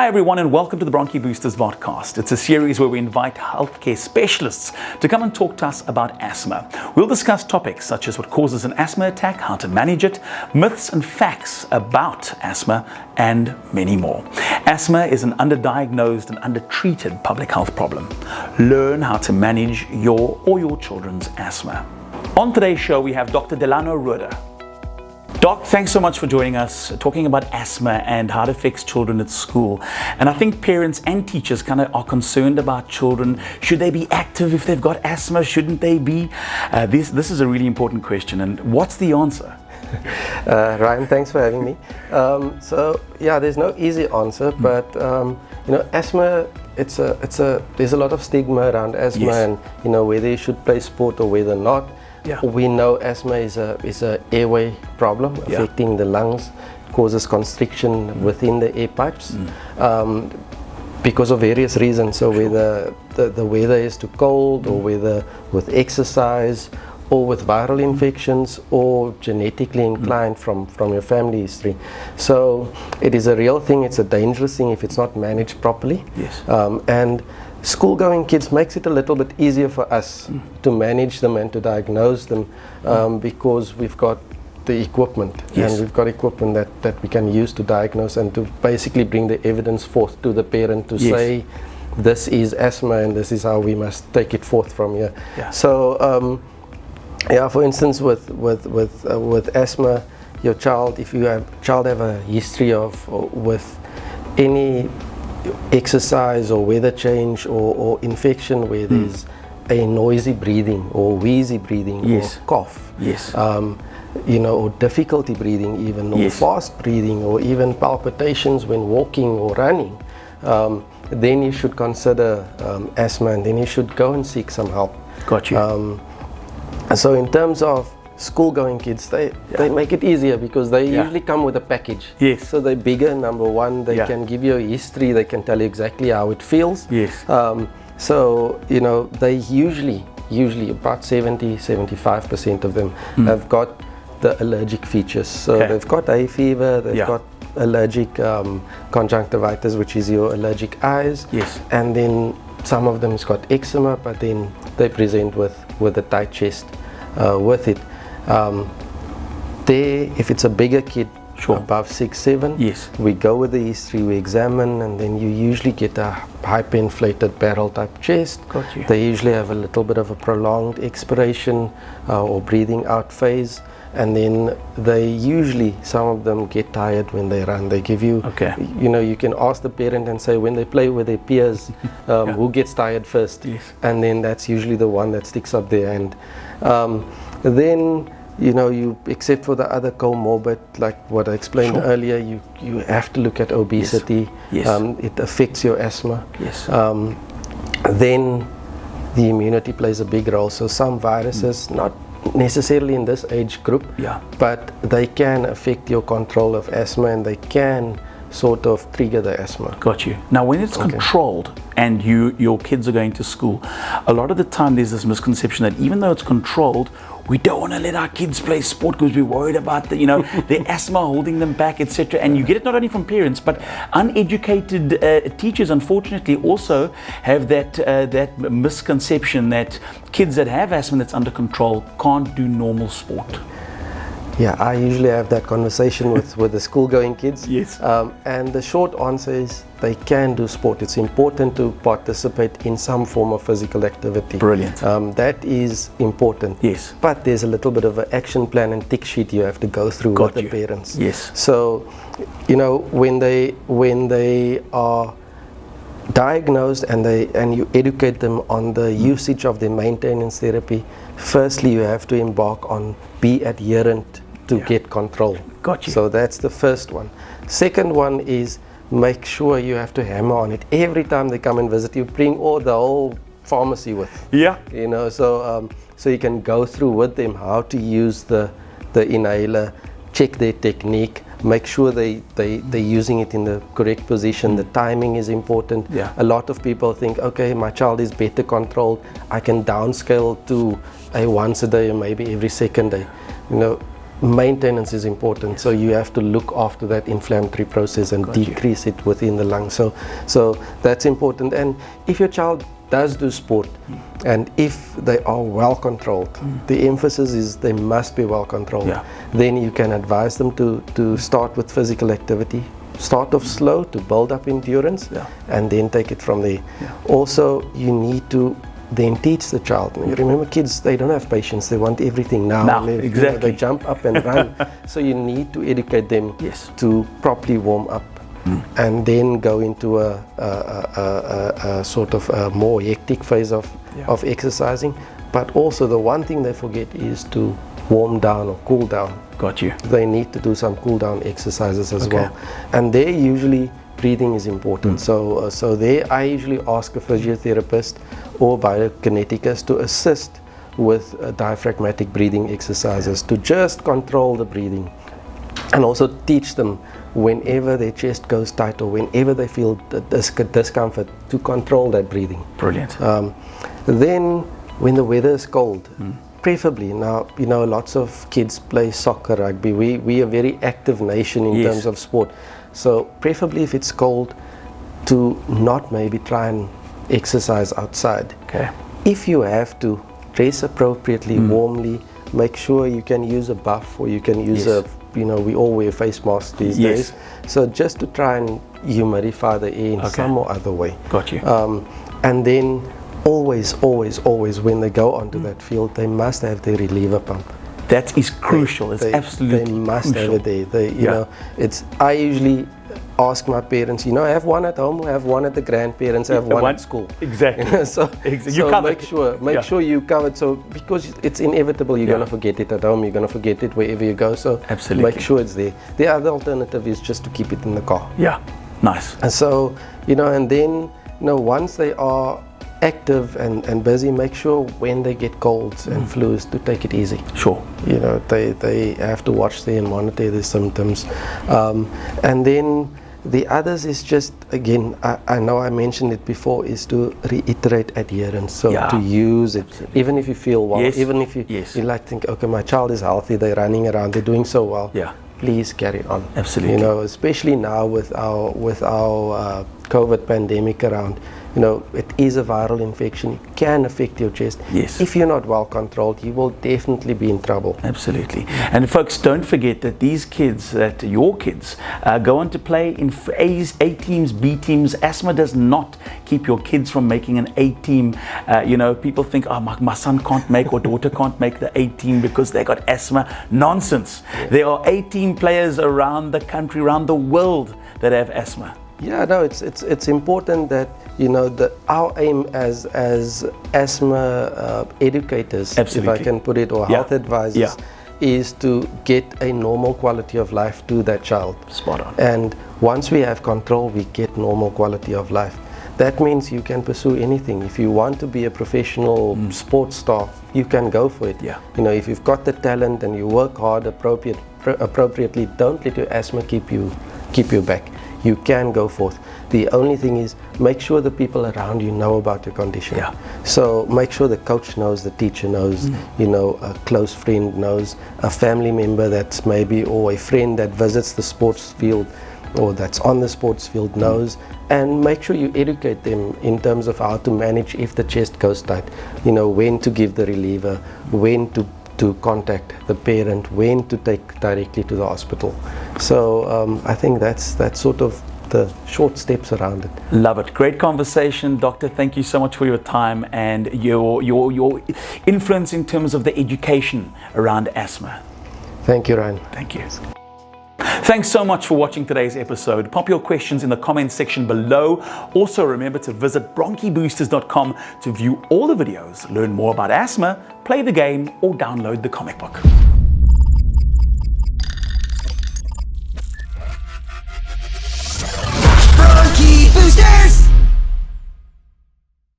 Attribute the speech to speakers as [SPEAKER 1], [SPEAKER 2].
[SPEAKER 1] Hi everyone and welcome to the Bronki Boosters podcast. It's a series where we invite healthcare specialists to come and talk to us about asthma. We'll discuss topics such as what causes an asthma attack, how to manage it, myths and facts about asthma, and many more. Asthma is an underdiagnosed and undertreated public health problem. Learn how to manage your or your children's asthma. On today's show we have Dr. Delano, Rhode. Doc, thanks so much for joining us, talking about asthma and how it affects children at school. And I think parents and teachers kind of are concerned about children. Should they be active if they've got asthma? Shouldn't they be? This is a really important question. And what's the answer?
[SPEAKER 2] Ryan, thanks for having me. There's no easy answer, but asthma, there's a lot of stigma around asthma,
[SPEAKER 1] Yes.
[SPEAKER 2] and whether you should play sport or whether not.
[SPEAKER 1] Yeah.
[SPEAKER 2] We know asthma is a airway problem affecting the lungs, causes constriction within the air pipes because of various reasons. So whether the weather is too cold, or whether with exercise, or with viral infections, or genetically inclined from your family history. So it is a real thing. It's a dangerous thing if it's not managed properly.
[SPEAKER 1] Yes.
[SPEAKER 2] And school-going kids makes it a little bit easier for us to manage them and to diagnose them because we've got the equipment.
[SPEAKER 1] Yes.
[SPEAKER 2] And we've got equipment that we can use to diagnose and to basically bring the evidence forth to the parent to say this is asthma and this is how we must take it forth from here.
[SPEAKER 1] Yeah.
[SPEAKER 2] So for instance with asthma, your child, if you have a history of with any exercise or weather change or infection where there's a noisy breathing or wheezy breathing or cough, or difficulty breathing even, or fast breathing, or even palpitations when walking or running, then you should consider asthma, and then you should go and seek some help.
[SPEAKER 1] Got you.
[SPEAKER 2] So in terms of school-going kids, they make it easier because they usually come with a package.
[SPEAKER 1] Yes.
[SPEAKER 2] So they're bigger, number one, they can give you a history, they can tell you exactly how it feels.
[SPEAKER 1] Yes.
[SPEAKER 2] They usually about 70-75% of them have got the allergic features. So they've got hay fever, they've got allergic conjunctivitis, which is your allergic eyes.
[SPEAKER 1] Yes.
[SPEAKER 2] And then some of them has got eczema, but then they present with a tight chest with it. If it's a bigger kid, above 6-7, we go with the history, we examine, and then you usually get a hyperinflated barrel type chest.
[SPEAKER 1] Got you.
[SPEAKER 2] They usually have a little bit of a prolonged expiration or breathing out phase, and then some of them get tired when they run. They give you, you can ask the parent and say when they play with their peers, who gets tired first, and then that's usually the one that sticks up there. And then you, except for the other comorbid, like what I explained earlier, you have to look at obesity. It affects your asthma. Then the immunity plays a big role. So some viruses, not necessarily in this age group, but they can affect your control of asthma, and they can sort of trigger the asthma.
[SPEAKER 1] Got you. Now when it's controlled and your kids are going to school, a lot of the time there's this misconception that even though it's controlled, we don't want to let our kids play sport because we're worried about their asthma holding them back, etc. And you get it not only from parents, but uneducated teachers, unfortunately, also have that misconception that kids that have asthma that's under control can't do normal sport.
[SPEAKER 2] Yeah, I usually have that conversation with the school-going kids. And the short answer is they can do sport. It's important to participate in some form of physical activity.
[SPEAKER 1] Brilliant.
[SPEAKER 2] That is important. But there's a little bit of an action plan and tick sheet you have to go through with the parents. So, when they are diagnosed and you educate them on the usage of their maintenance therapy, firstly you have to embark on be adherent to get control.
[SPEAKER 1] Got you.
[SPEAKER 2] So that's the first one. Second one is make sure you have to hammer on it every time they come and visit you. Bring the whole pharmacy with. So you can go through with them how to use the inhaler, check their technique, make sure they're using it in the correct position. The timing is important. A lot of people think, okay, my child is better controlled, I can downscale to a once a day or maybe every second day. maintenance is important. So you have to look after that inflammatory process and decrease it within the lungs. So that's important. And if your child does do sport, and if they are well controlled, the emphasis is they must be well controlled. Then you can advise them to start with physical activity. Start off slow to build up endurance, and then take it from there. Also, you need to then teach the child. You remember, kids, they don't have patience. They want everything now.
[SPEAKER 1] Exactly.
[SPEAKER 2] They jump up and run. So you need to educate them to properly warm up, and then go into a sort of a more hectic phase of exercising. But also the one thing they forget is to warm down or cool down.
[SPEAKER 1] Got you.
[SPEAKER 2] They need to do some cool down exercises as well. And there usually breathing is important. So there I usually ask a physiotherapist or biokineticist to assist with diaphragmatic breathing exercises to just control the breathing, and also teach them whenever their chest goes tight or whenever they feel discomfort to control that breathing.
[SPEAKER 1] Brilliant.
[SPEAKER 2] Then when the weather is cold, preferably, now lots of kids play soccer, rugby. We are a very active nation in terms of sport. So preferably if it's cold, to not maybe try and exercise outside. If you have to, dress appropriately, warmly. Make sure you can use a buff, or you can use we all wear face masks these days. So just to try and humidify the air in some or other way.
[SPEAKER 1] Got you.
[SPEAKER 2] And then always when they go onto that field, they must have their reliever pump.
[SPEAKER 1] That is crucial. It's absolutely
[SPEAKER 2] They must
[SPEAKER 1] crucial.
[SPEAKER 2] have it there. I usually ask my parents, I have one at home, I have one at the grandparents, I have one at school.
[SPEAKER 1] Exactly.
[SPEAKER 2] So make sure you cover it. So because it's inevitable, you're going to forget it at home, you're going to forget it wherever you go. So make sure it's there. The other alternative is just to keep it in the car.
[SPEAKER 1] Nice.
[SPEAKER 2] And so, and then, once they are active and busy, make sure when they get colds and flus to take it easy.
[SPEAKER 1] Sure.
[SPEAKER 2] They have to watch and monitor their symptoms. And then the others is just, again, I know I mentioned it before, is to reiterate adherence. So to use it, even if you feel well, even if you like think, okay, my child is healthy, they're running around, they're doing so well. Please carry on.
[SPEAKER 1] Absolutely.
[SPEAKER 2] Especially now with our COVID pandemic around. It is a viral infection. It can affect your chest. If you're not well controlled, you will definitely be in trouble.
[SPEAKER 1] Absolutely. And folks, don't forget that these kids, that your kids, go on to play in A teams, B teams. Asthma does not keep your kids from making an A team. People think, my son can't make or daughter can't make the A team because they got asthma. Nonsense. There are A team players around the country, around the world that have asthma.
[SPEAKER 2] It's important that our aim as asthma educators, if I can put it, or health advisors, is to get a normal quality of life to that child.
[SPEAKER 1] Spot on.
[SPEAKER 2] And once we have control, we get normal quality of life. That means you can pursue anything. If you want to be a professional sports star, you can go for it. If you've got the talent and you work hard appropriately, don't let your asthma keep you back. You can go forth. The only thing is, make sure the people around you know about your condition. So make sure the coach knows, the teacher knows, a close friend knows, a family member that's maybe, or a friend that visits the sports field or that's on the sports field knows, and make sure you educate them in terms of how to manage if the chest goes tight, when to give the reliever, when to contact the parent, when to take directly to the hospital. So I think that's sort of the short steps around it.
[SPEAKER 1] Love it. Great conversation, Doctor. Thank you so much for your time and your influence in terms of the education around asthma.
[SPEAKER 2] Thank you, Ryan.
[SPEAKER 1] Thank you. Thanks so much for watching today's episode. Pop your questions in the comments section below. Also remember to visit bronkiboosters.com to view all the videos, learn more about asthma, play the game, or download the comic book.